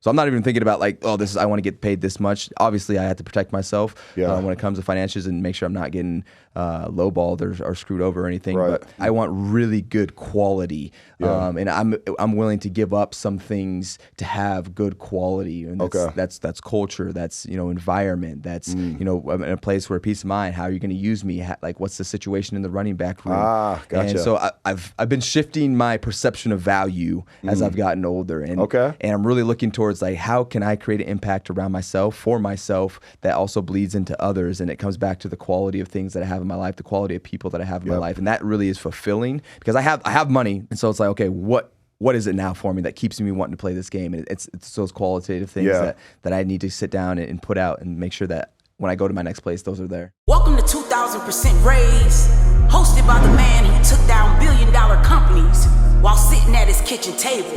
So I'm not even thinking about like, oh, I want to get paid this much. Obviously, I have to protect myself when it comes to financials and make sure I'm not getting lowballed or screwed over or anything. Right. But I want really good quality, and I'm willing to give up some things to have good quality. And that's culture. That's environment. That's in a place where peace of mind. How are you going to use me? Like what's the situation in the running back room? Gotcha. And so I've been shifting my perception of value as I've gotten older, and I'm really looking towards like how can I create an impact around myself for myself that also bleeds into others, and it comes back to the quality of things that I have in my life, the quality of people that I have in my life, and that really is fulfilling because I have money, and so it's like okay, what is it now for me that keeps me wanting to play this game? And it's those qualitative things that I need to sit down and put out and make sure that when I go to my next place, those are there. Welcome to 2000% Raise, hosted by the man who took down billion-dollar companies while sitting at his kitchen table,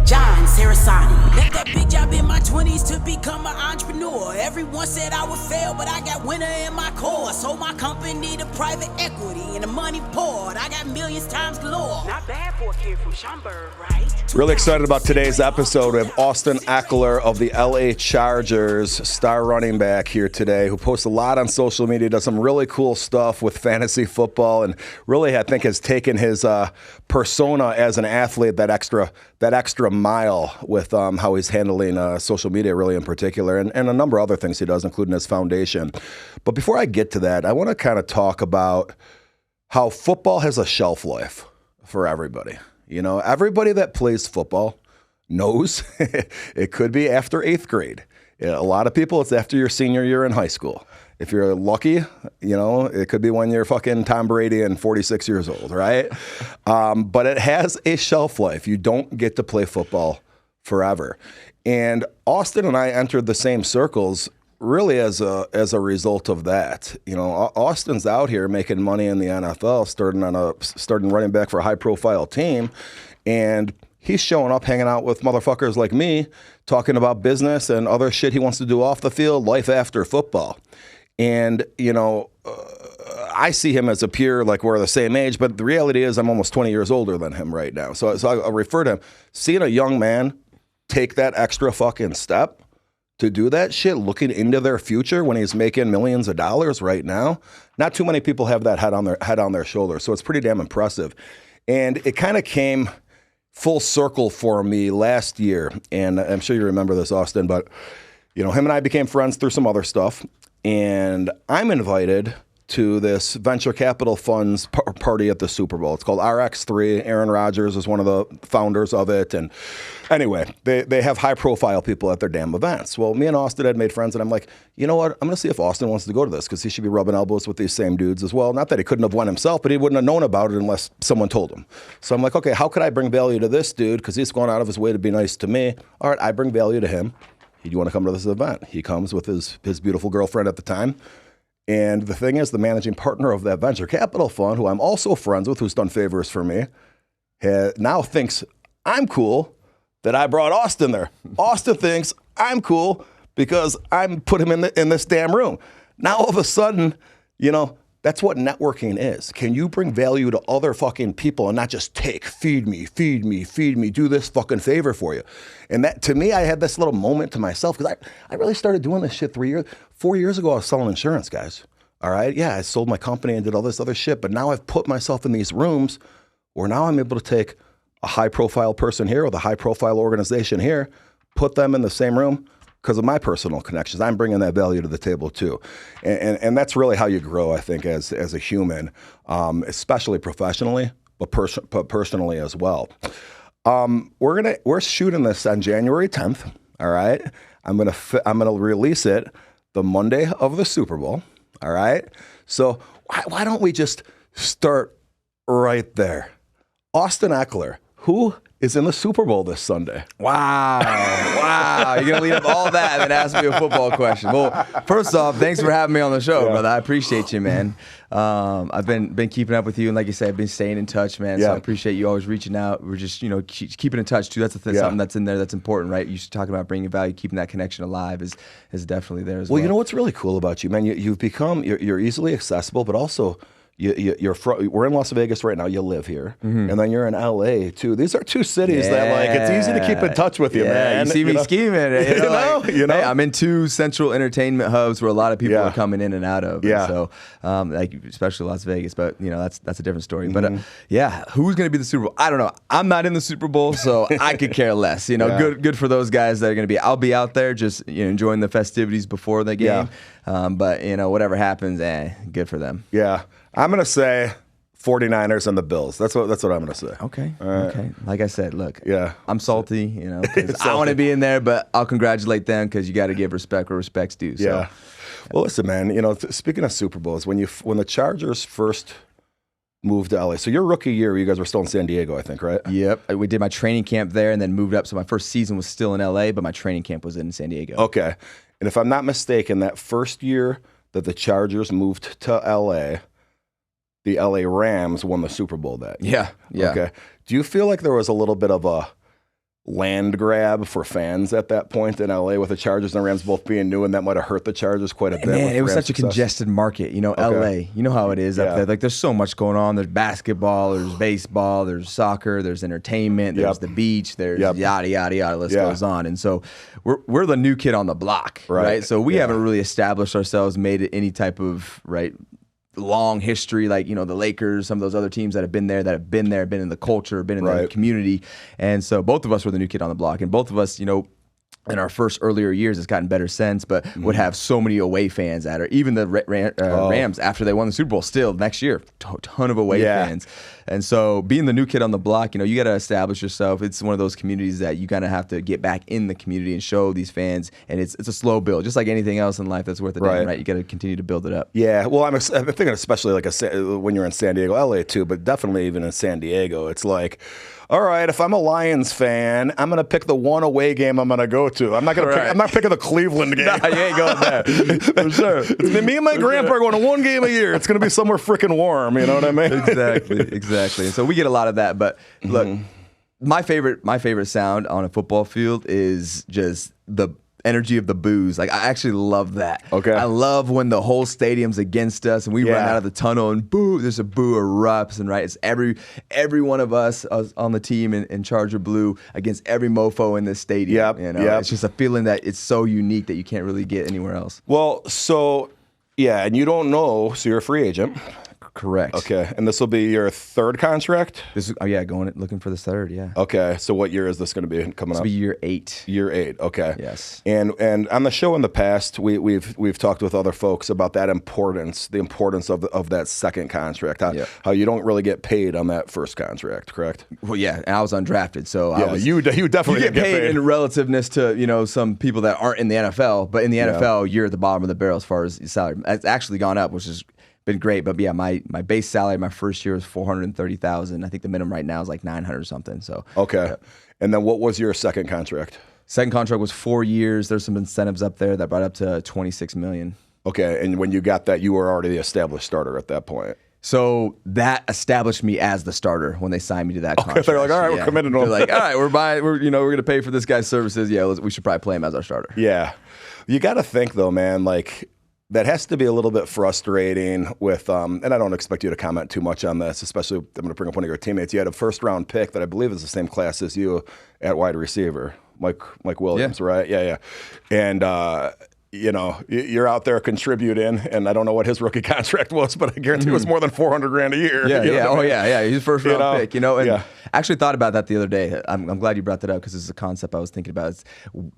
John Cerasani. Left that big job in my 20s to become an entrepreneur. Everyone said I would fail, but I got winner in my core. Sold my company to private equity and the money poured. I got millions times galore. Not bad for a kid from Schaumburg, right? Really excited about today's episode. We have Austin Ekeler of the LA Chargers, star running back here today, who posts a lot on social media, does some really cool stuff with fantasy football, and really, I think, has taken his persona as an athlete that extra mile with how he's handling social media, really in particular, and a number of other things he does, including his foundation. But before I get to that, I want to kind of talk about how football has a shelf life for everybody. Everybody that plays football knows it could be after 8th grade. A lot of people, it's after your senior year in high school. If you're lucky, it could be when you're fucking Tom Brady and 46 years old, right? But it has a shelf life. You don't get to play football forever. And Austin and I entered the same circles really as a result of that. Austin's out here making money in the NFL, starting running back for a high-profile team, and he's showing up, hanging out with motherfuckers like me, talking about business and other shit he wants to do off the field, life after football. And, I see him as a peer, like we're the same age, but the reality is I'm almost 20 years older than him right now. So I refer to him, seeing a young man take that extra fucking step to do that shit, looking into their future when he's making millions of dollars right now. Not too many people have that head on their shoulders. So it's pretty damn impressive. And it kind of came full circle for me last year. And I'm sure you remember this, Austin, but him and I became friends through some other stuff. And I'm invited to this venture capital funds party at the Super Bowl. It's called RX3. Aaron Rodgers is one of the founders of it. And anyway, they have high-profile people at their damn events. Well, me and Austin had made friends, and I'm like, you know what? I'm going to see if Austin wants to go to this because he should be rubbing elbows with these same dudes as well. Not that he couldn't have won himself, but he wouldn't have known about it unless someone told him. So I'm like, okay, how could I bring value to this dude? Because he's going out of his way to be nice to me. All right, I bring value to him. Do you want to come to this event? He comes with his beautiful girlfriend at the time. And the thing is, the managing partner of that venture capital fund, who I'm also friends with, who's done favors for me, now thinks I'm cool that I brought Austin there. Austin thinks I'm cool because I'm put him in this damn room. Now all of a sudden, that's what networking is. Can you bring value to other fucking people and not just feed me, do this fucking favor for you? And that, to me, I had this little moment to myself because I really started doing this shit 4 years ago. I was selling insurance, guys. All right. Yeah, I sold my company and did all this other shit. But now I've put myself in these rooms where now I'm able to take a high profile person here with a high profile organization here, put them in the same room because of my personal connections. I'm bringing that value to the table too. And that's really how you grow, I think, as a human, especially professionally, but personally as well. We're shooting this on January 10th. All right. I'm gonna release it the Monday of the Super Bowl. All right. So why don't we just start right there? Austin Ekeler, who is in the Super Bowl this Sunday? Wow. You're going to lead up all that and then ask me a football question. Well, first off, thanks for having me on the show, brother. I appreciate you, man. I've been keeping up with you, and like you said, I've been staying in touch, man. So I appreciate you always reaching out. We're just, keeping in touch, too. That's something that's in there that's important, right? You should talk about bringing value, keeping that connection alive is definitely there as well. Well, you know what's really cool about you, man? You've become, you're easily accessible, but also we're in Las Vegas right now. You live here, and then you're in LA too. These are two cities that like it's easy to keep in touch with you, man. You see me scheming. You know? Hey, I'm in two central entertainment hubs where a lot of people are coming in and out of. Yeah. And so, like especially Las Vegas, but that's a different story. But who's going to be the Super Bowl? I don't know. I'm not in the Super Bowl, so I could care less. Good for those guys that are going to be. I'll be out there just enjoying the festivities before the game. But whatever happens, good for them. Yeah. I'm going to say 49ers and the Bills. That's what I'm going to say. Okay. Okay. Like I said, look. Yeah. I'm salty, 'cause I want to be in there, but I'll congratulate them because you got to give respect where respect's due. So. Yeah. Well, listen, man. Speaking of Super Bowls, when the Chargers first moved to LA, so your rookie year, you guys were still in San Diego, I think, right? Yep. We did my training camp there and then moved up. So my first season was still in LA, but my training camp was in San Diego. Okay. And if I'm not mistaken, that first year that the Chargers moved to LA, the LA Rams won the Super Bowl that year. Yeah. Okay. Do you feel like there was a little bit of a land grab for fans at that point in LA with the Chargers and the Rams both being new, and that might have hurt the Chargers quite a bit? Man, it was Rams' such a congested market. LA, you know how it is up there. Like there's so much going on. There's basketball, there's baseball, there's soccer, there's entertainment, there's the beach, there's yada, yada, yada, list goes on. And so we're the new kid on the block, right? So we haven't really established ourselves, made it any type of, long history, like the Lakers, some of those other teams that have been there, been in the culture, been in the community. And so both of us were the new kid on the block, and both of us, in our first earlier years, it's gotten better since, but would have so many away fans at her. Even the Rams, after they won the Super Bowl, still next year, ton of away fans. And so being the new kid on the block, you got to establish yourself. It's one of those communities that you kind of have to get back in the community and show these fans. And it's a slow build, just like anything else in life that's worth a damn, right? You got to continue to build it up. Yeah. Well, I'm thinking especially when you're in San Diego, LA too, but definitely even in San Diego, it's like, all right, if I'm a Lions fan, I'm gonna pick the one away game I'm gonna go to. I'm not picking the Cleveland game. Nah, you ain't going there for sure. It's me and my grandpa are going to one game a year. It's gonna be somewhere freaking warm. You know what I mean? Exactly. And so we get a lot of that. But look, my favorite sound on a football field is just the energy of the boos. Like I actually love that. Okay. I love when the whole stadium's against us and we run out of the tunnel and boo, there's a boo erupts, and it's every one of us on the team in Charger Blue against every mofo in this stadium. It's just a feeling that it's so unique that you can't really get anywhere else. Well, so and you don't know, so you're a free agent. Correct. Okay, and this will be your third contract? Looking for the third, Okay, so what year is this going to be coming up? This will be year 8. Year 8, okay. Yes. And on the show in the past, we've talked with other folks about that the importance of that second contract, how you don't really get paid on that first contract, correct? Well, yeah, and I was undrafted, so you definitely get paid in relativeness to some people that aren't in the NFL, but in the NFL, you're at the bottom of the barrel as far as salary. It's actually gone up, which is been great, but my base salary my first year was $430,000. I think the minimum right now is like $900 something. So and then what was your second contract? Second contract was 4 years. There's some incentives up there that brought up to $26 million. Okay, and when you got that, you were already the established starter at that point. So that established me as the starter when they signed me to that contract. They're like, all right, we're committed to him. They're like, all right, we're going to pay for this guy's services. Yeah, we should probably play him as our starter. Yeah, you got to think though, man, like. That has to be a little bit frustrating with, and I don't expect you to comment too much on this, especially I'm going to bring up one of your teammates. You had a first-round pick that I believe is the same class as you at wide receiver, Mike Williams, right? Yeah. And, you're out there contributing, and I don't know what his rookie contract was, but I guarantee it was more than $400,000 a year. Yeah. He's a first-round pick, and I actually thought about that the other day. I'm glad you brought that up because it's a concept I was thinking about. It's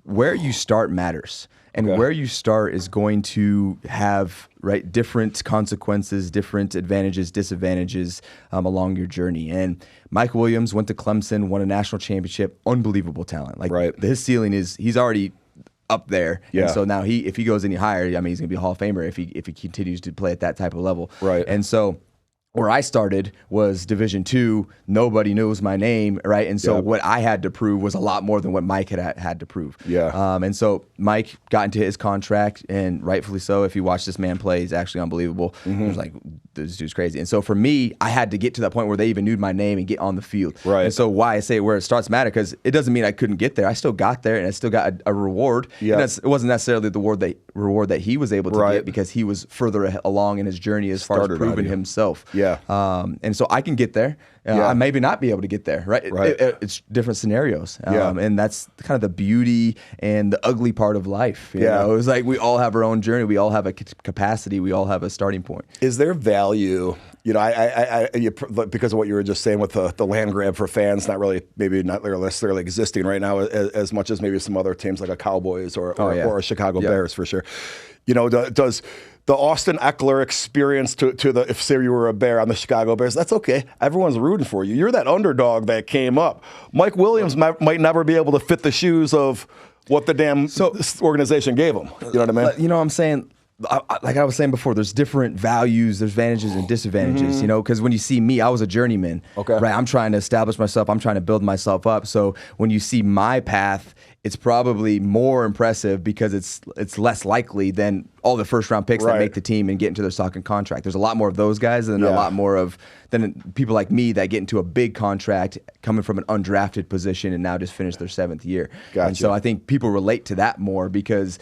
where you start matters. And where you start is going to have different consequences, different advantages, disadvantages along your journey. And Mike Williams went to Clemson, won a national championship, unbelievable talent. His ceiling is he's already up there. Yeah. And so now if he goes any higher, he's going to be a Hall of Famer if he continues to play at that type of level. Right. And so where I started was Division II. Nobody knows my name, right? And so what I had to prove was a lot more than what Mike had to prove. Yeah. And so Mike got into his contract, and rightfully so. If you watch this man play, he's actually unbelievable. It was like, this dude's crazy. And so for me, I had to get to that point where they even knew my name and get on the field. Right. And so why I say where it starts matter, because it doesn't mean I couldn't get there. I still got there, and I still got a reward. Yeah. And it wasn't necessarily the reward that he was able to get, because he was further along in his journey as far as proving himself. Yeah. And so I can get there. I maybe not be able to get there, right? It's different scenarios. And that's kind of the beauty and the ugly part of life. You know? It's like we all have our own journey. We all have a capacity. We all have a starting point. Is there value? You know, because of what you were just saying with the land grab for fans, not necessarily existing right now as much as maybe some other teams like a Cowboys or a Chicago Bears for sure. You know, does the Austin Ekeler experience if say you were a Bear on the Chicago Bears, that's okay. Everyone's rooting for you. You're that underdog that came up. Mike Williams might never be able to fit the shoes of what the damn organization gave him. You know what I mean? You know what I'm saying? Like I was saying before, there's different values, there's advantages and disadvantages, you know, because when you see me, I was a journeyman, right? I'm trying to establish myself. I'm trying to build myself up. So when you see my path, it's probably more impressive because it's less likely than all the first round picks that make the team and get into their second contract. There's a lot more of those guys than a lot more of than people like me that get into a big contract coming from an undrafted position and now just finished their 7th year. Gotcha. And so I think people relate to that more because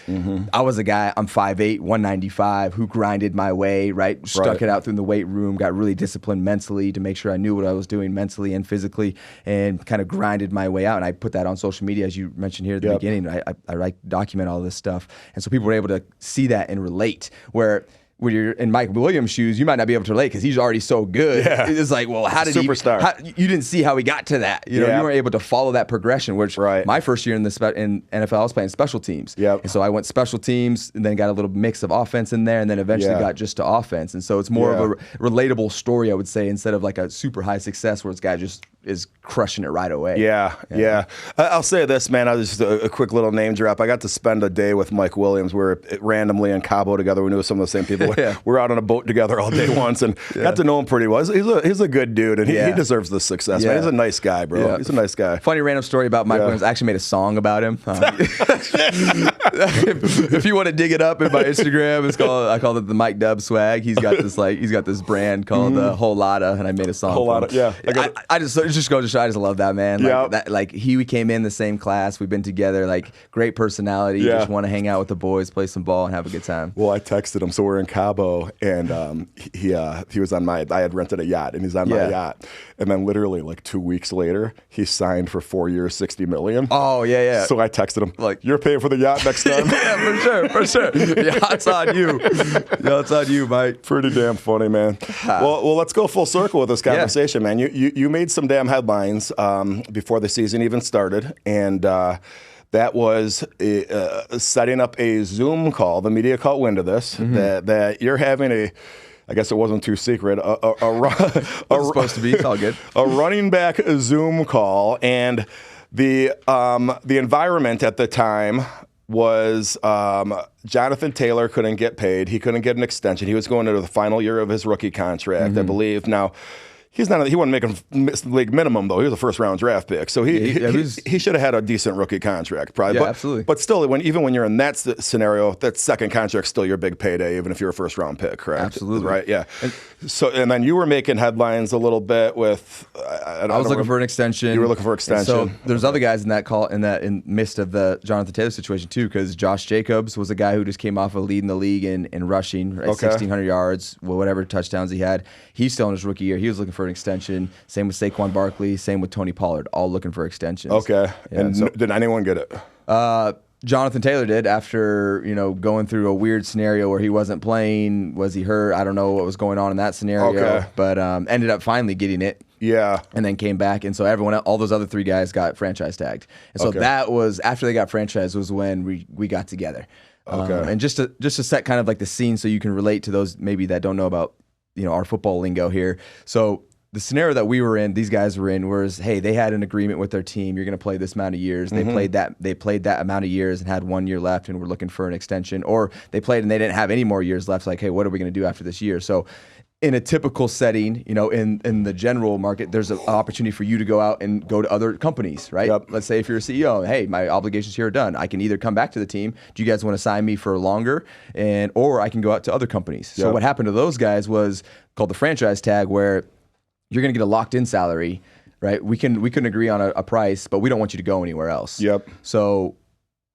I was a guy, I'm 5'8", 195, who grinded my way, right? Stuck it out through the weight room, got really disciplined mentally to make sure I knew what I was doing mentally and physically, and kind of grinded my way out. And I put that on social media, as you mentioned here at the beginning. I document all this stuff. And so people were able to see that and relate, where when you're in Mike Williams' shoes, you might not be able to relate because he's already so good. Yeah. It's like, well, how did Superstar. you didn't see how he got to that. You know, you weren't able to follow that progression, which my first year in NFL, I was playing special teams. Yep. And so I went special teams and then got a little mix of offense in there and then eventually got just to offense. And so it's more of a relatable story, I would say, instead of like a super high success where this guy just is crushing it right away. Yeah. I'll say this, man. I was just a quick little name drop. I got to spend a day with Mike Williams. We were randomly in Cabo together. We knew some of the same people. We were out on a boat together all day once and got to know him pretty well. He's a good dude, and he deserves the success, man. He's a nice guy, bro. Yeah. He's a nice guy. Funny random story about Mike Williams. I actually made a song about him. If you want to dig it up in my Instagram, I called it the Mike Dub swag. He's got this brand called Whole Lotta, and I made a song. Whole Lotta, yeah. I just love that man. He came in the same class. We've been together. Like, great personality. Just want to hang out with the boys, play some ball, and have a good time. Well, I texted him. So we're in Cabo, and he was on I had rented a yacht, and he's on my yacht. And then literally like 2 weeks later, he signed for 4 years, $60 million. Oh yeah. So I texted him like, "You're paying for the yacht next time." Yeah, for sure. Yacht's on you. Yacht's on you, Mike. Pretty damn funny, man. Well, let's go full circle with this conversation, man. You made some damn headlines before the season even started, and that was setting up a Zoom call. The media caught wind of this, that you're having I guess it wasn't too secret, It's supposed to be. It's all good. A running back Zoom call, and the environment at the time was Jonathan Taylor couldn't get paid. He couldn't get an extension. He was going into the final year of his rookie contract, I believe. Now, he wasn't making league minimum, though. He was a first-round draft pick. So he should have had a decent rookie contract, probably. Yeah, absolutely. But still, even when you're in that scenario, that second contract's still your big payday, even if you're a first-round pick, correct? Absolutely. Right, yeah. And then you were making headlines a little bit with... I was looking for an extension. You were looking for extension. And so there's other guys in that call, in midst of the Jonathan Taylor situation, too, because Josh Jacobs was a guy who just came off of leading the league in rushing, right? 1,600 yards, whatever touchdowns he had. He's still in his rookie year. He was looking for an extension. Same with Saquon Barkley. Same with Tony Pollard. All looking for extensions. Okay. Yeah, and did anyone get it? Jonathan Taylor did, after going through a weird scenario where he wasn't playing. Was he hurt? I don't know what was going on in that scenario. But ended up finally getting it. Yeah. And then came back. And so all those other 3 guys got franchise tagged. And so that was, after they got franchise, was when we got together. And just to set kind of like the scene so you can relate to those maybe that don't know about our football lingo here. So the scenario that we were in, these guys were in, was, hey, they had an agreement with their team. You're going to play this amount of years. They played that amount of years and had 1 year left, and were looking for an extension. Or they played and they didn't have any more years left. Like, hey, what are we going to do after this year? So in a typical setting, in the general market, there's an opportunity for you to go out and go to other companies, right? Yep. Let's say if you're a CEO, hey, my obligations here are done. I can either come back to the team. Do you guys want to sign me for longer? Or I can go out to other companies. Yep. So what happened to those guys was called the franchise tag, where you're going to get a locked-in salary, right? We couldn't agree on a price, but we don't want you to go anywhere else. Yep. So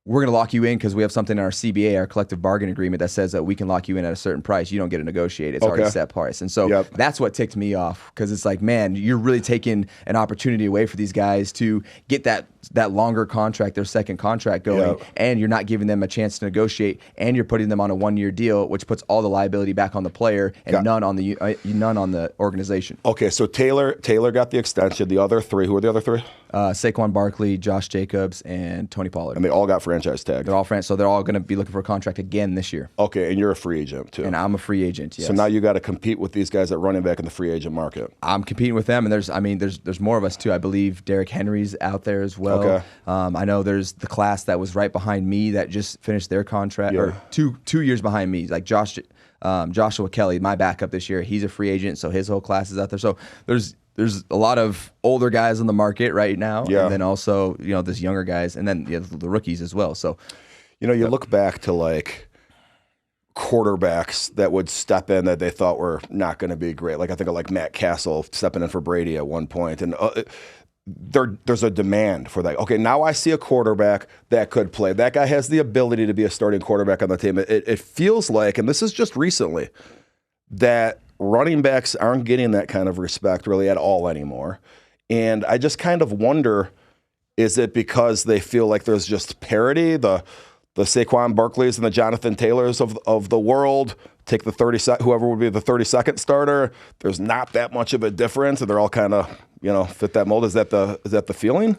we're going to lock you in because we have something in our CBA, our collective bargain agreement, that says that we can lock you in at a certain price. You don't get to negotiate. It's already set price. And so that's what ticked me off, because it's like, man, you're really taking an opportunity away for these guys to get that longer contract, their second contract going, and you're not giving them a chance to negotiate, and you're putting them on a 1-year deal, which puts all the liability back on the player and none on the organization. Okay, so Taylor got the extension. The other three, who are the other three? Saquon Barkley, Josh Jacobs, and Tony Pollard. And they all got franchise tags. They're all so they're all going to be looking for a contract again this year. Okay, and you're a free agent too. And I'm a free agent. Yes. So now you got to compete with these guys at running back in the free agent market. I'm competing with them, and there's more of us too. I believe Derrick Henry's out there as well. Okay. I know there's the class that was right behind me that just finished their contract, or two years behind me. Like Joshua Kelly, my backup this year, he's a free agent, so his whole class is out there. So there's a lot of older guys on the market right now, and then also this younger guys, and then the rookies as well. So you look back to like quarterbacks that would step in that they thought were not going to be great. Like I think of like Matt Castle stepping in for Brady at one point, and there's a demand for that. Okay, now I see a quarterback that could play. That guy has the ability to be a starting quarterback on the team. It feels like, and this is just recently, that running backs aren't getting that kind of respect really at all anymore. And I just kind of wonder, is it because they feel like there's just parity? The Saquon Barkleys and the Jonathan Taylors of the world take the whoever would be the 32nd starter. There's not that much of a difference, and they're all kind of fit that mold. Is that the feeling?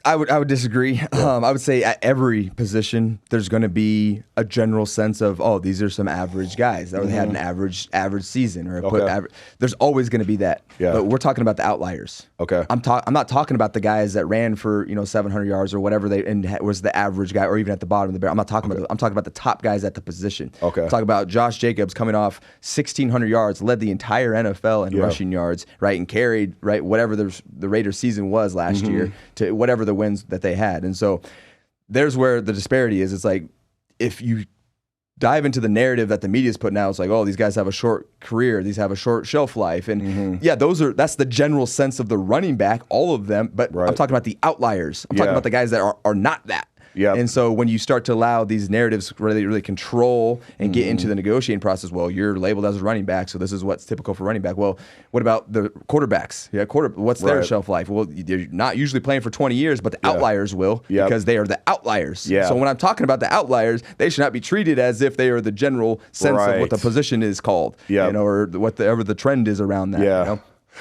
I would disagree. I would say at every position there's going to be a general sense of, these are some average guys, or they had an average season, or there's always going to be that. Yeah. But we're talking about the outliers. Okay. I'm not talking about the guys that ran for 700 yards or whatever and was the average guy, or even at the bottom of the barrel. I'm not talking about. I'm talking about the top guys at the position. Okay. I'm talking about Josh Jacobs coming off 1,600 yards, led the entire NFL in rushing yards, right, and carried whatever the Raiders season was last year to whatever the wins that they had. And so there's where the disparity is. It's like, if you dive into the narrative that the media's putting out, it's like, these guys have a short career, these have a short shelf life. And that's the general sense of the running back, all of them. But I'm talking about the outliers. I'm talking about the guys that are not that. Yep. And so when you start to allow these narratives really control and get into the negotiating process, you're labeled as a running back, so this is what's typical for running back. Well, what about the quarterbacks? Yeah, what's their shelf life? Well, they're not usually playing for 20 years, but the outliers will, because they are the outliers. Yeah. So when I'm talking about the outliers, they should not be treated as if they are the general sense of what the position is called, or whatever the trend is around that. Yeah.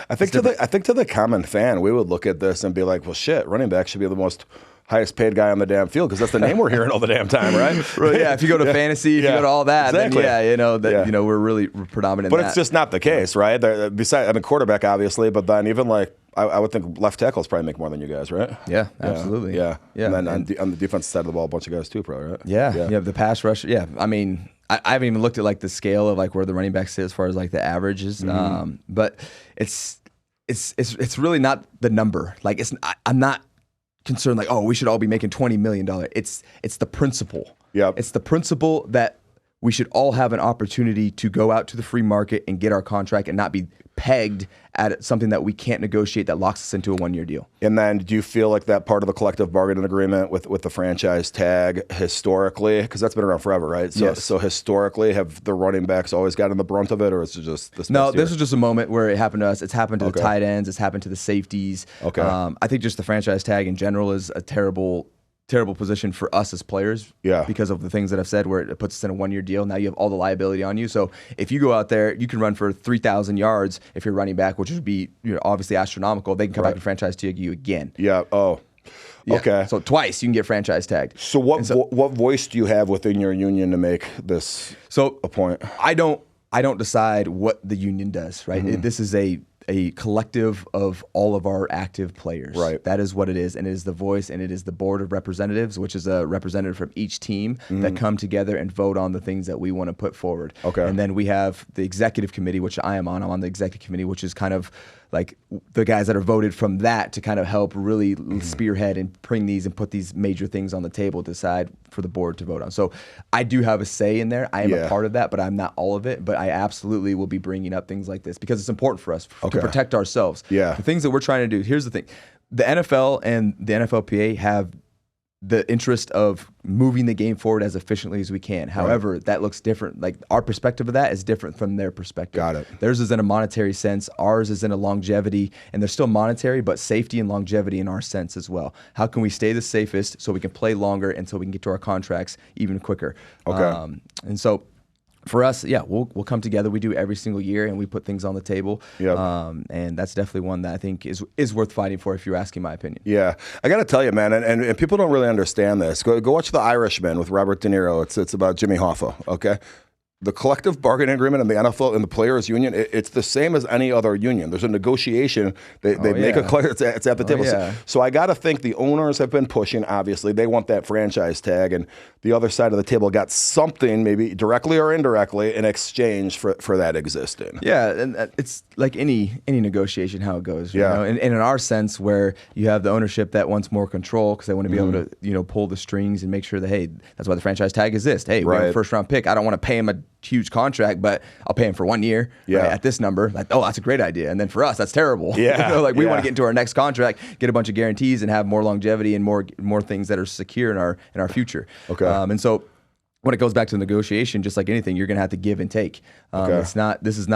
I think to the common fan, we would look at this and be like, well, shit, running back should be the most highest paid guy on the damn field, because that's the name we're hearing all the damn time, right? Right. Yeah. If you go to fantasy, if you go to all that, then we're really predominant. But it's just not the case, right? Besides, quarterback obviously, but then even like I would think left tackles probably make more than you guys, right? Yeah, absolutely. Yeah. And then on the defensive side of the ball, a bunch of guys too, probably, right? Yeah. You have the pass rush. Yeah. I haven't even looked at like the scale of like where the running backs sit as far as like the averages, but it's really not the number. Like I'm not concerned like, we should all be making $20 million. It's the principle. Yep. It's the principle that we should all have an opportunity to go out to the free market and get our contract and not be pegged at something that we can't negotiate that locks us into a 1-year deal. And then do you feel like that part of the collective bargaining agreement with the franchise tag historically, because that's been around forever, right? So, yes. So historically, have the running backs always gotten the brunt of it, or is it just this? No, this is just a moment where it happened to us. It's happened to the tight ends. It's happened to the safeties. Okay. I think just the franchise tag in general is a terrible position for us as players, because of the things that I've said, where it puts us in a 1-year deal. Now you have all the liability on you. So if you go out there, you can run for 3,000 yards if you're running back, which would be obviously astronomical. They can come back and franchise tag you again. Yeah. Oh. Yeah. Okay. So twice you can get franchise tagged. So what voice do you have within your union to make this a point? I don't decide what the union does, right? This is a a collective of all of our active players. Right. That is what it is, and it is the voice, and it is the board of representatives, which is a representative from each team that come together and vote on the things that we want to put forward. Okay. And then we have the executive committee, which I am on. I'm on the executive committee, which is kind of like the guys that are voted from that to kind of help really spearhead and bring these and put these major things on the table to decide for the board to vote on. So I do have a say in there. I am a part of that, but I'm not all of it. But I absolutely will be bringing up things like this because it's important for us to protect ourselves. Yeah. The things that we're trying to do. Here's the thing. The NFL and the NFLPA have the interest of moving the game forward as efficiently as we can. However, that looks different. Like our perspective of that is different from their perspective. Got it. Theirs is in a monetary sense. Ours is in a longevity, and they're still monetary, but safety and longevity in our sense as well. How can we stay the safest so we can play longer and so we can get to our contracts even quicker? Okay. And so for us, we'll come together. We do every single year, and we put things on the table. Yep. And that's definitely one that I think is worth fighting for, if you're asking my opinion. Yeah, I got to tell you, man, and people don't really understand this. Go watch The Irishman with Robert De Niro. It's about Jimmy Hoffa. Okay. The collective bargaining agreement in the NFL and the players' union, it's the same as any other union. There's a negotiation. They make a clear, it's at the table. Yeah. So I got to think the owners have been pushing, obviously. They want that franchise tag, and the other side of the table got something, maybe directly or indirectly, in exchange for that existing. Yeah, and it's like any negotiation, how it goes. You know? And in our sense, where you have the ownership that wants more control because they want to be able to pull the strings and make sure that, hey, that's why the franchise tag exists. Hey, we have a first-round pick. I don't want to pay him a huge contract, but I'll pay him for 1 year at this number. Like, oh, that's a great idea. And then for us, that's terrible. Yeah. We want to get into our next contract, get a bunch of guarantees, and have more longevity and more things that are secure in our future. Okay. And so when it goes back to negotiation, just like anything, you're going to have to give and take. This is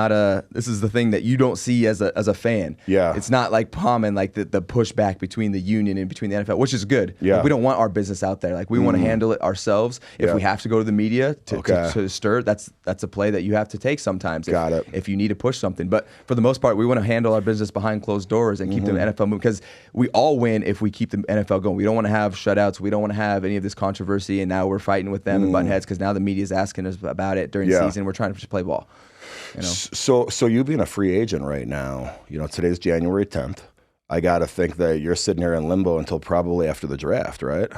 the thing that you don't see as a fan. Yeah. It's not like common, like the pushback between the union and between the NFL, which is good. Yeah. Like, we don't want our business out there. Like, we want to handle it ourselves. If we have to go to the media to stir, that's a play that you have to take sometimes. If you need to push something. But for the most part, we want to handle our business behind closed doors and keep the NFL moving, because we all win if we keep the NFL going. We don't want to have shutouts. We don't want to have any of this controversy, and now we're fighting with them and butting heads because now the media is asking us about it during season. We're trying to just play ball. So you being a free agent right now, today's January 10th. I got to think that you're sitting here in limbo until probably after the draft, right?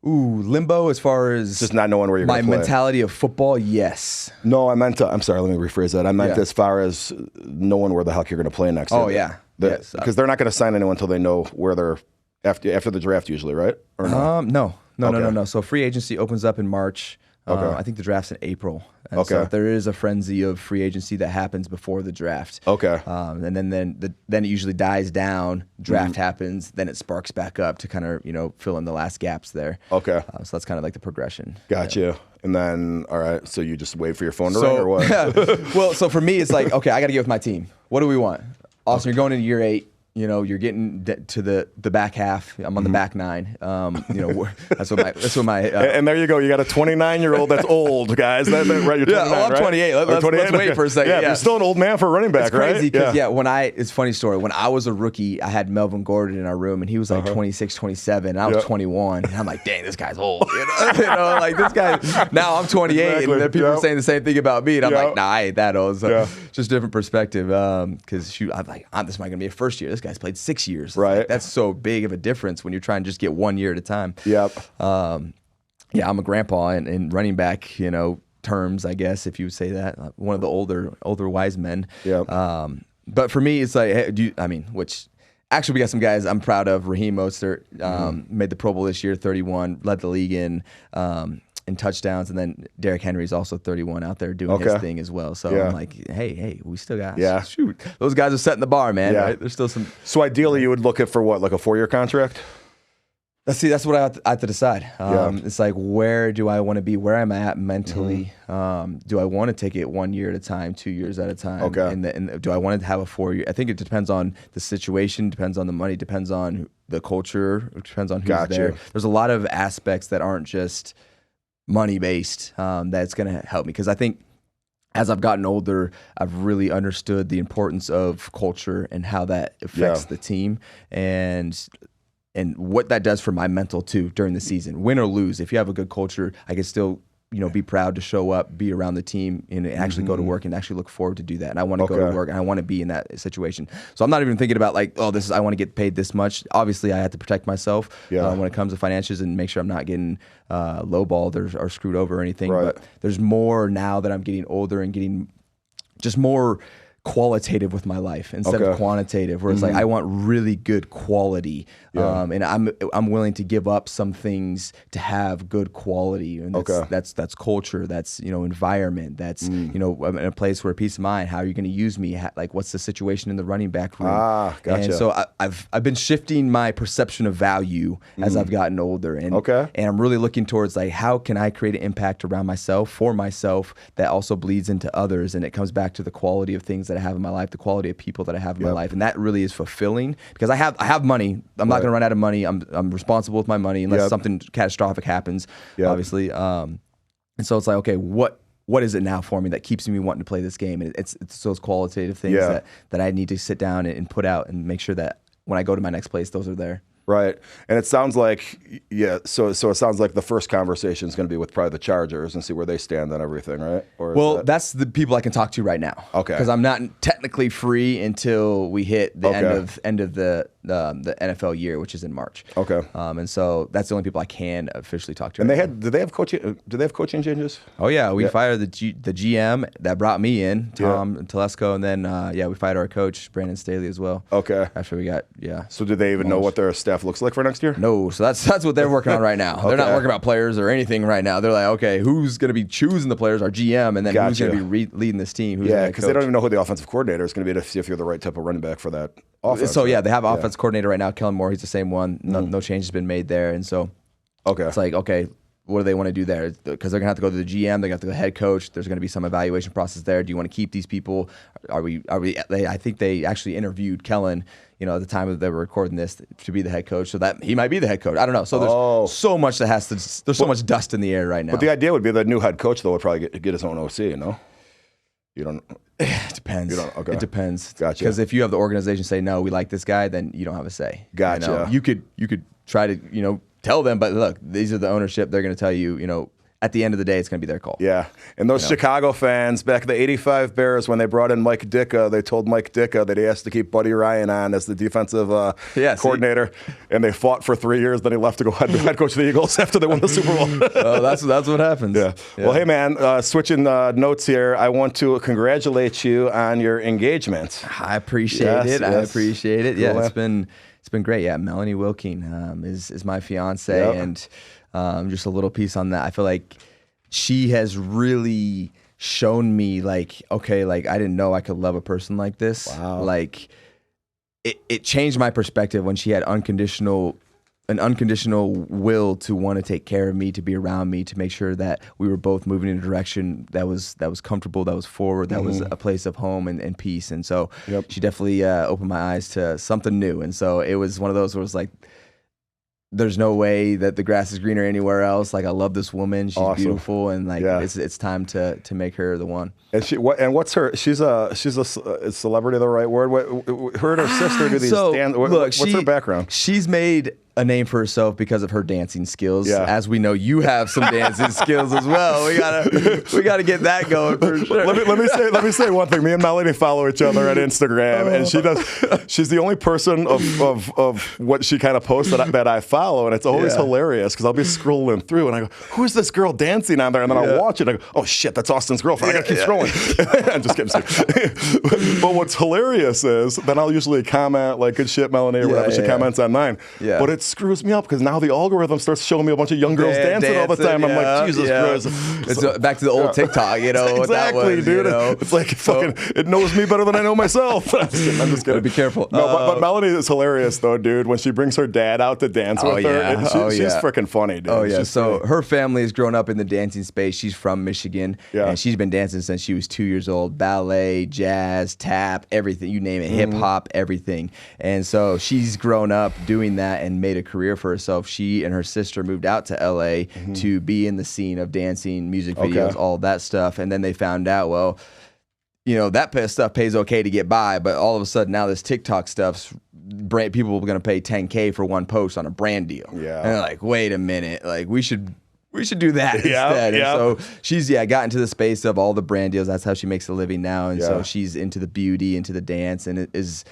Ooh, limbo as far as just not knowing where you're going to play. My mentality of football, yes. No, I'm sorry, let me rephrase that. I meant as far as knowing where the heck you're going to play next year. Oh, yeah. Because they're not going to sign anyone until they know where they're after the draft usually, right? Or no? No. So free agency opens up in March. I think the draft's in April. And so there is a frenzy of free agency that happens before the draft. Okay. And then it usually dies down. Draft happens, then it sparks back up to kind of fill in the last gaps there. Okay. So that's kind of like the progression. Gotcha. And then, all right, so you just wait for your phone to ring or what? Well, so for me, it's like, okay, I got to get with my team. What do we want? Austin, you're going into year 8. You're getting to the back half. I'm on the back 9. That's what my. And there you go. You got a 29-year-old that's old, guys. Right? You're 29, I'm 28. Let's wait for a second. Yeah, you're still an old man for a running back, right? It's crazy because it's a funny story. When I was a rookie, I had Melvin Gordon in our room, and he was like 26, 27, and I was 21. And I'm like, dang, this guy's old. Like this guy. Now I'm 28, exactly. And then people are saying the same thing about me, and I'm like, nah, I ain't that old. So just different perspective. Because I'm like, this is not gonna be a first year. This guy's played 6 years. Right. Like, that's so big of a difference when you're trying to just get 1 year at a time. Yep. I'm a grandpa in running back, terms, I guess, if you would say that. One of the older wise men. Yeah. But for me, it's like, hey, which actually we got some guys I'm proud of. Raheem Mostert made the Pro Bowl this year, 31, led the league in touchdowns, and then Derrick Henry's also 31 out there doing his thing as well. So I'm like, hey, we still got shoot. Those guys are setting the bar, man. Yeah. Right? There's still some. So ideally, you would look at for what, like a 4-year contract? That's what I have to decide. It's like, where do I want to be? Where am I at mentally? Do I want to take it 1 year at a time, 2 years at a time? Okay. And do I want to have a 4-year? I think it depends on the situation, depends on the money, depends on the culture, depends on who's there. There's a lot of aspects that aren't just money based that's going to help me, because I think as I've gotten older, I've really understood the importance of culture and how that affects the team and what that does for my mental too during the season. Win or lose, if you have a good culture, I can still be proud to show up, be around the team, and actually go to work and actually look forward to do that. And I want to go to work and I want to be in that situation. So I'm not even thinking about like, oh, I want to get paid this much. Obviously, I have to protect myself when it comes to financials and make sure I'm not getting lowballed or screwed over or anything. Right. But there's more now that I'm getting older and getting just more qualitative with my life instead of quantitative, where it's like I want really good quality, and I'm willing to give up some things to have good quality, and that's culture, that's environment, that's in a place where peace of mind. How are you going to use me? Like what's the situation in the running back room? Gotcha. And so I've been shifting my perception of value as I've gotten older, and I'm really looking towards like how can I create an impact around myself, for myself, that also bleeds into others, and it comes back to the quality of things that I have in my life, the quality of people that I have in my life, and that really is fulfilling because I have money. I'm not going to run out of money. I'm responsible with my money unless something catastrophic happens, obviously. And so it's like, okay, what is it now for me that keeps me wanting to play this game? And it's those qualitative things that I need to sit down and put out and make sure that when I go to my next place, those are there. Right. And it sounds like, so it sounds like the first conversation is going to be with probably the Chargers and see where they stand on everything, right? Or that's the people I can talk to right now. Okay. Because I'm not technically free until we hit the end of the NFL year, which is in March. Okay. And so that's the only people I can officially talk to. And did they have coaching changes? Oh yeah, we fired the GM that brought me in, Tom Telesco, and then we fired our coach Brandon Staley as well. Okay. After we got So did they even know what their staff looks like for next year? No. So that's what they're working on right now. They're not working about players or anything right now. They're like, okay, who's going to be choosing the players? Our GM, and then who's going to be leading this team? Because they don't even know who the offensive coordinator is going to be to see if you're the right type of running back for that offense. So they have offense coordinator right now, Kellen Moore. He's the same one. No change has been made there, and so it's like, okay, what do they want to do there? Because they're gonna have to go to the GM, they're gonna have to go to the head coach. There's gonna be some evaluation process there. Do you want to keep these people? I think they actually interviewed Kellen, at the time that they were recording this, to be the head coach, so that he might be the head coach. I don't know. So there's so much there's so much dust in the air right now. But the idea would be the new head coach though would probably get his own OC. You don't. It depends. It depends. Gotcha. Because if you have the organization say no, we like this guy, then you don't have a say. Gotcha. You could try to tell them, but look, these are the ownership. They're going to tell you, at the end of the day, it's going to be their call. Yeah. And those Chicago fans, back in the 85 Bears, when they brought in Mike Ditka, they told Mike Ditka that he has to keep Buddy Ryan on as the defensive coordinator. And they fought for 3 years. Then he left to go head coach of the Eagles after they won the Super Bowl. That's what happens. Yeah. Well, hey, man, switching notes here, I want to congratulate you on your engagement. I appreciate it. I appreciate it. Cool, yeah, man. it's been great. Yeah, Melanie Wilking is my fiance, and just a little piece on that. I feel like she has really shown me, like, okay, like I didn't know I could love a person like this. Wow. Like it changed my perspective when she had an unconditional will to want to take care of me, to be around me, to make sure that we were both moving in a direction that was comfortable, that was forward, that was a place of home and peace. And so she definitely opened my eyes to something new. And so it was one of those where it was like, there's no way that the grass is greener anywhere else. Like, I love this woman. She's beautiful, and like it's time to make her the one. And what's her? She's a is celebrity the right word? Her and her sister do these dance. What's her background? She's made a name for herself because of her dancing skills. Yeah. As we know, you have some dancing skills as well. We gotta get that going for sure. Let me say one thing. Me and Melanie follow each other on Instagram, and she's the only person of what she kind of posts that I follow, and it's always hilarious because I'll be scrolling through and I go, "Who's this girl dancing on there?" And then I'll watch it and I go, "Oh shit, that's Austin's girlfriend." I gotta keep scrolling. I'm just kidding. But what's hilarious is then I'll usually comment like, "Good shit, Melanie," or whatever she comments on mine. Yeah. But it screws me up because now the algorithm starts showing me a bunch of young girls dancing all the time. I'm like, Jesus Christ. It's back to the old TikTok, Exactly, what that was, dude. It's like it knows me better than I know myself. I'm just kidding. Be careful. No, but Melanie is hilarious though, dude. When she brings her dad out to dance with her, she's freaking funny, dude. Oh yeah. So her family has grown up in the dancing space. She's from Michigan, and she's been dancing since she was 2 years old. Ballet, jazz, tap, everything, you name it, hip hop, everything. And so she's grown up doing that and made a career for herself. She and her sister moved out to LA to be in the scene of dancing, music videos, all that stuff. And then they found out, well, that stuff pays okay to get by, but all of a sudden now this TikTok stuff's people are going to pay $10K for one post on a brand deal. Yeah. And they're like, wait a minute, like we should we should do that instead. Yeah. And so she's got into the space of all the brand deals. That's how she makes a living now. And so she's into the beauty, into the dance, and it is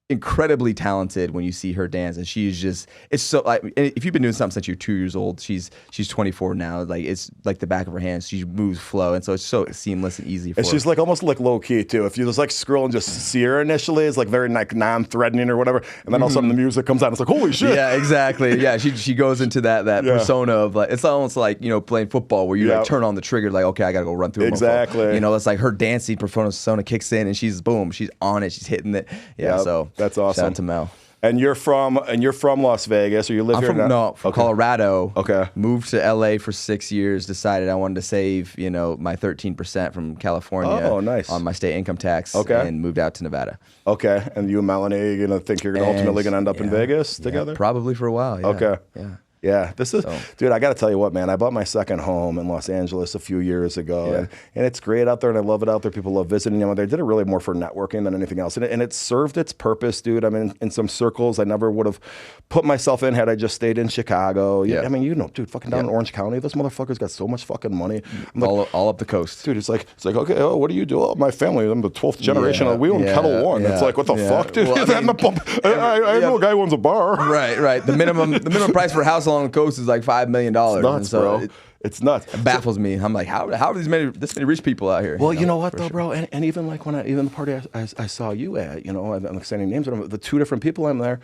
incredibly talented when you see her dance. And she's just, it's so like, if you've been doing something since you're 2 years old, she's 24 now. Like it's like the back of her hand. She moves flow, and so it's so seamless and easy for her. And she's like almost like low key too. If you just like scroll and just see her initially, it's like very like non-threatening or whatever, and then all of a sudden the music comes on. It's like holy shit. Yeah, exactly. Yeah, she goes into that persona of like, it's almost like playing football where you like turn on the trigger like, okay, I gotta go run through. Exactly. It's like her dancing persona kicks in and she's on it. She's hitting it. Yeah. So that's awesome. Shout out to Mel. And you're from Las Vegas, or you live here from now? from Colorado. Okay. Moved to LA for 6 years. Decided I wanted to save, my 13% from California. Oh, nice. On my state income tax. Okay. And moved out to Nevada. Okay. And you and Melanie, you're gonna think you're ultimately gonna end up in Vegas together? Probably for a while. Yeah. Okay. Yeah. Yeah, dude, I got to tell you what, man. I bought my second home in Los Angeles a few years ago, and it's great out there, and I love it out there. People love visiting. They did it really more for networking than anything else, and it served its purpose, dude. I mean, in some circles, I never would have put myself in had I just stayed in Chicago. Yeah. I mean, dude, fucking down in Orange County, this motherfucker's got so much fucking money. All up the coast. Dude, it's like, okay, what do you do? Oh, my family, I'm the 12th generation. We own Kettle One. It's like, what the fuck, dude? Well, I know a guy who owns a bar. Right. The minimum price for a house along the coast is like $5 million. It's nuts, bro. It's nuts. It baffles me. I'm like, how are this many rich people out here? Well, you know what though, bro? And even like even the party I saw you at, I'm like saying names, but the two different people I'm there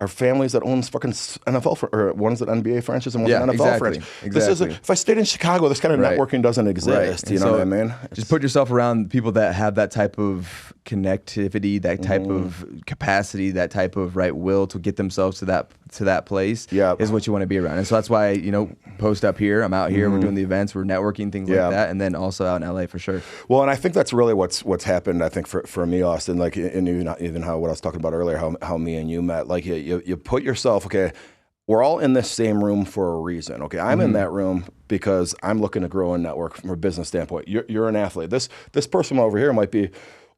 are families that owns fucking NFL or one's an NBA franchise and one's an NFL franchise. Exactly. If I stayed in Chicago, this kind of networking doesn't exist. You know what I mean? Just put yourself around people that have that type of connectivity, that type of capacity, that type of will to get themselves to that place. Is what you want to be around. And so that's why post up here. I'm out here. We're doing the events. We're networking, things like that, and then also out in LA for sure. Well, and I think that's really what's happened. I think for me, Austin, like and even how what I was talking about earlier, how me and you met. Like you put yourself, okay, we're all in this same room for a reason. Okay, I'm in that room because I'm looking to grow a network from a business standpoint. You're an athlete. This person over here might be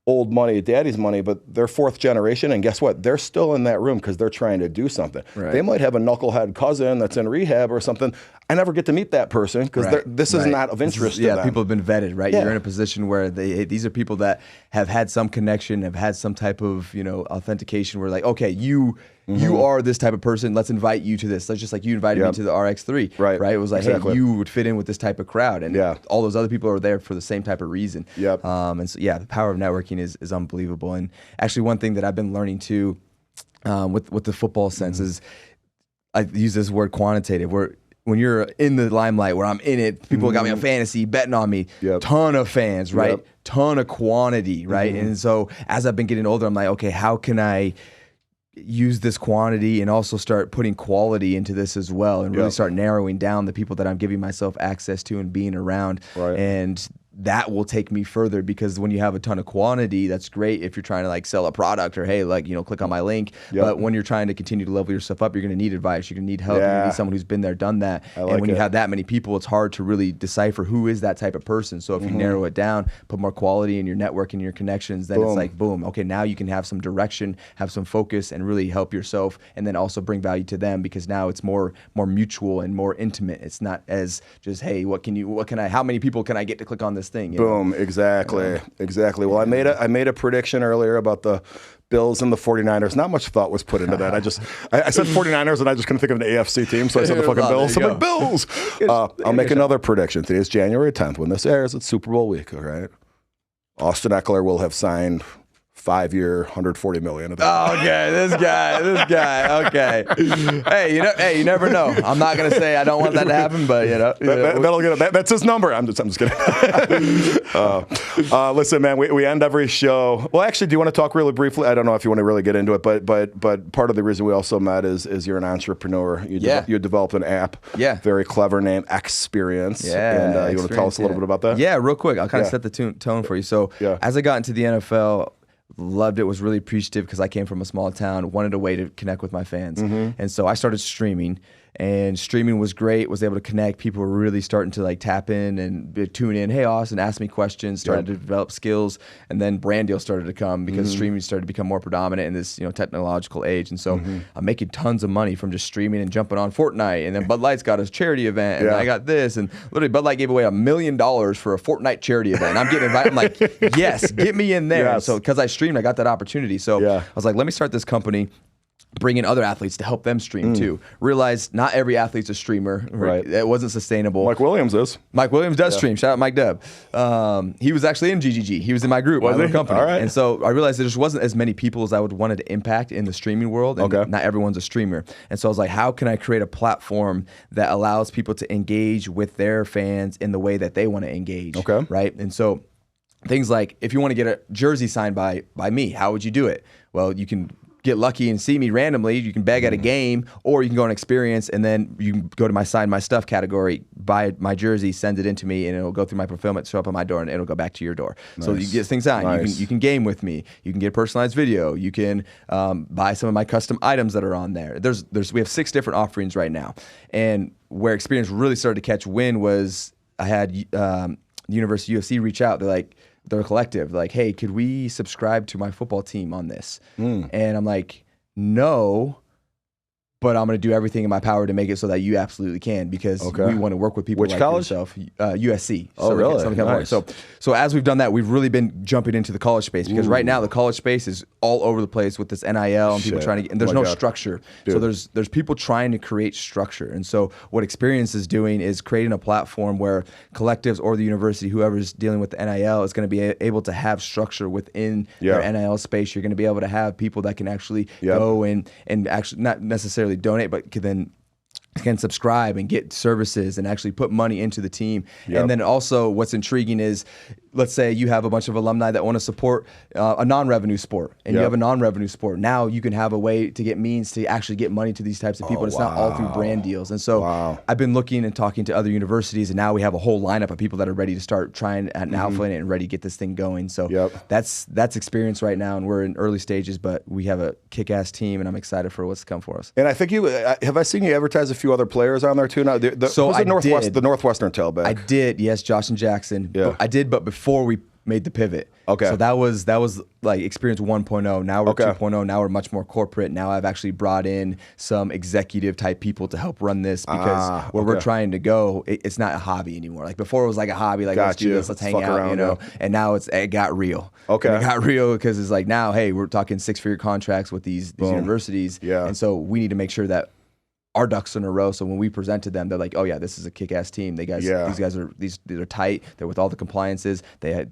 old money, daddy's money, but they're fourth generation, and guess what? They're still in that room because they're trying to do something. Right. They might have a knucklehead cousin that's in rehab or something. I never get to meet that person because this is not of interest to them. People have been vetted, right? Yeah. You're in a position where these are people that have had some connection, have had some type of authentication where like, okay, you are this type of person. Let's invite you to this. Let's just like you invited me to the RX3, right? It was like, hey, you would fit in with this type of crowd, and all those other people are there for the same type of reason. And so the power of networking is unbelievable. And actually, one thing that I've been learning too, with the football sense is, I use this word quantitative, where when you're in the limelight, where I'm in it, people got me on fantasy, betting on me, ton of fans, right? Ton of quantity, right? And so as I've been getting older, I'm like, okay, how can I use this quantity and also start putting quality into this as well, and really start narrowing down the people that I'm giving myself access to and being around. And that will take me further, because when you have a ton of quantity, that's great if you're trying to like sell a product or, hey, like, click on my link. But when you're trying to continue to level yourself up, you're going to need advice. You're going to need help. You're going to need someone who's been there, done that. And when you have that many people, it's hard to really decipher who is that type of person. So if you narrow it down, put more quality in your network and your connections, then it's like, boom, okay, now you can have some direction, have some focus, and really help yourself, and then also bring value to them, because now it's more mutual and more intimate. It's not as just, hey, how many people can I get to click on this thing? Boom, exactly. Well, I made a prediction earlier about the Bills and the 49ers. Not much thought was put into that. I said 49ers, and I just couldn't think of an AFC team, so I said the fucking Bills. I'm like, Bills! I'll make another prediction. Today is January 10th. When this airs, it's Super Bowl week, all right? Austin Ekeler will have signed 5-year, $140 million. Okay, this guy. Okay. Hey, you never know. I'm not gonna say I don't want that to happen, but that'll get it. That's his number. I'm just kidding. Listen, man, we end every show. Well, actually, do you want to talk really briefly? I don't know if you want to really get into it, but part of the reason we also met is you're an entrepreneur. You developed an app. Yeah. Very clever name, Aspirations. Yeah. And you want to tell us a little bit about that? Yeah, real quick. I'll kind of set the tone for you. So as I got into the NFL, loved it, was really appreciative because I came from a small town, wanted a way to connect with my fans. And so I started streaming. and streaming was great. Was able to connect. People were really starting to like tap in and tune in. Hey, Austin, ask me questions. Started to develop skills, and then brand deals started to come because streaming started to become more predominant in this technological age. And so I'm making tons of money from just streaming and jumping on Fortnite. And then Bud Light's got a charity event, and I got this, and literally Bud Light gave away $1 million for a Fortnite charity event. And I'm getting invited. I'm like, yes, get me in there. Yes. So because I streamed, I got that opportunity. So I was like, let me start this company, bring in other athletes to help them stream too. Realize not every athlete's a streamer. Right. It wasn't sustainable. Mike Williams is. Mike Williams does stream. Shout out Mike Dub. He was actually in GGG. He was in my group, my little company. And so I realized there just wasn't as many people as I would wanted to impact in the streaming world. And not everyone's a streamer. And so I was like, how can I create a platform that allows people to engage with their fans in the way that they want to engage? Right. And so things like, if you want to get a jersey signed by me, how would you do it? Well, you can get lucky and see me randomly. You can beg at a game, or you can go on experience, and then you can go to my sign my stuff category, buy my jersey, send it into me, and it'll go through my fulfillment, show up on my door, and it'll go back to your door. So you get things signed. You can game with me. You can get personalized video. You can buy some of my custom items that are on there. We have 6 different offerings right now, and where experience really started to catch wind was I had the University UFC reach out. They're a collective. Like, hey, could we subscribe to my football team on this? And I'm like, no, but I'm going to do everything in my power to make it so that you absolutely can, because we want to work with people like yourself. USC. Oh, really? Nice. So as we've done that, we've really been jumping into the college space, because right now the college space is all over the place with this NIL and people trying to get, and there's no structure. Dude. So there's people trying to create structure. And so what Experience is doing is creating a platform where collectives or the university, whoever's dealing with the NIL, is going to be able to have structure within their NIL space. You're going to be able to have people that can actually go and actually not necessarily donate, but can subscribe and get services and actually put money into the team. And then also what's intriguing is, let's say you have a bunch of alumni that want to support a non-revenue sport, and you have a non-revenue sport. Now you can have a way to get means to actually get money to these types of people. And it's not all through brand deals. And so I've been looking and talking to other universities, and now we have a whole lineup of people that are ready to start trying at Alpha and ready to get this thing going. So that's Experience right now, and we're in early stages, but we have a kick-ass team, and I'm excited for what's to come for us. And I think I seen you advertise a few other players on there too now. The Northwestern tailback. I did, yes, Josh and Jackson. But before we made the pivot. So that was like Experience 1.0. Now we're 2.0. Now we're much more corporate. Now I've actually brought in some executive type people to help run this, because where we're trying to go, it's not a hobby anymore. Like before it was like a hobby, like let's do this, let's hang out, around, and now it got real. And it got real because it's like now, hey, we're talking 6-figure contracts with these universities. And so we need to make sure that our ducks in a row. So when we presented them, they're like, "Oh yeah, this is a kick-ass team. These guys are tight. They're with all the compliances. They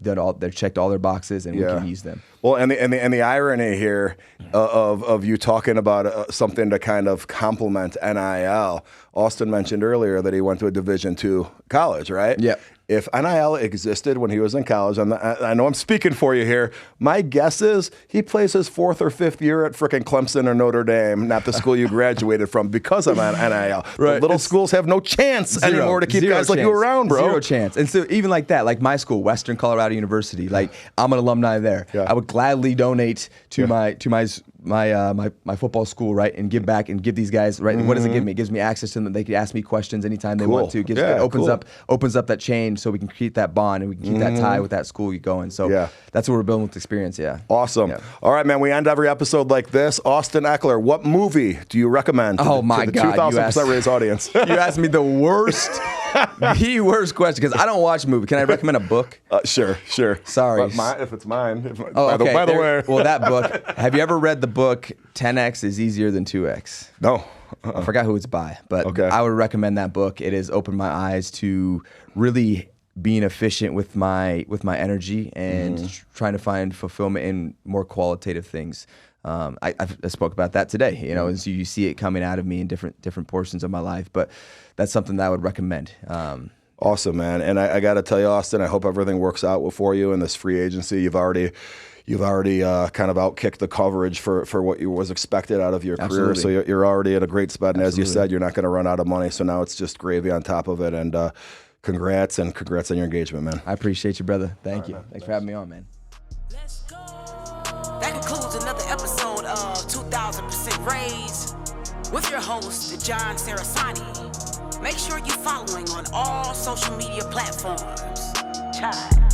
checked all their boxes, and we can use them." Well, and the irony here of you talking about something to kind of complement NIL. Austin mentioned earlier that he went to a Division II college, right? Yeah. If NIL existed when he was in college, and I know I'm speaking for you here, my guess is he plays his 4th or 5th year at frickin' Clemson or Notre Dame, not the school you graduated from, because of NIL. The little schools have no chance anymore to keep guys like you around, bro. Zero chance. And so even like that, like my school, Western Colorado University, like I'm an alumni there. I would gladly donate to my football school, right, and give back and give these guys, right. What does it give me? It gives me access to them. They can ask me questions anytime they want to. It opens up that chain, so we can keep that bond and we can keep that tie with that school going. So that's what we're building with Experience. Awesome. All right, man. We end every episode like this. Austin Ekeler, what movie do you recommend to the 2,000% raised audience? You asked me the worst question, because I don't watch movies. Can I recommend a book? Sure. Sorry. If it's mine. By the way. Well, that book. Have you ever read the book 10X is Easier Than 2X? No. I forgot who it's by, but I would recommend that book. It has opened my eyes to really being efficient with my energy and trying to find fulfillment in more qualitative things. I spoke about that today, and so you see it coming out of me in different portions of my life. But that's something that I would recommend. Awesome, man. And I got to tell you, Austin, I hope everything works out for you in this free agency. You've already kind of outkicked the coverage for what was expected out of your career. So you're already at a great spot. And as you said, you're not going to run out of money. So now it's just gravy on top of it. And congrats on your engagement, man. I appreciate you, brother. Thank you. Thanks for having me on, man. Let's go. That concludes another episode of 2000% Raised with your host, John Cerasani. Make sure you're following on all social media platforms. Child.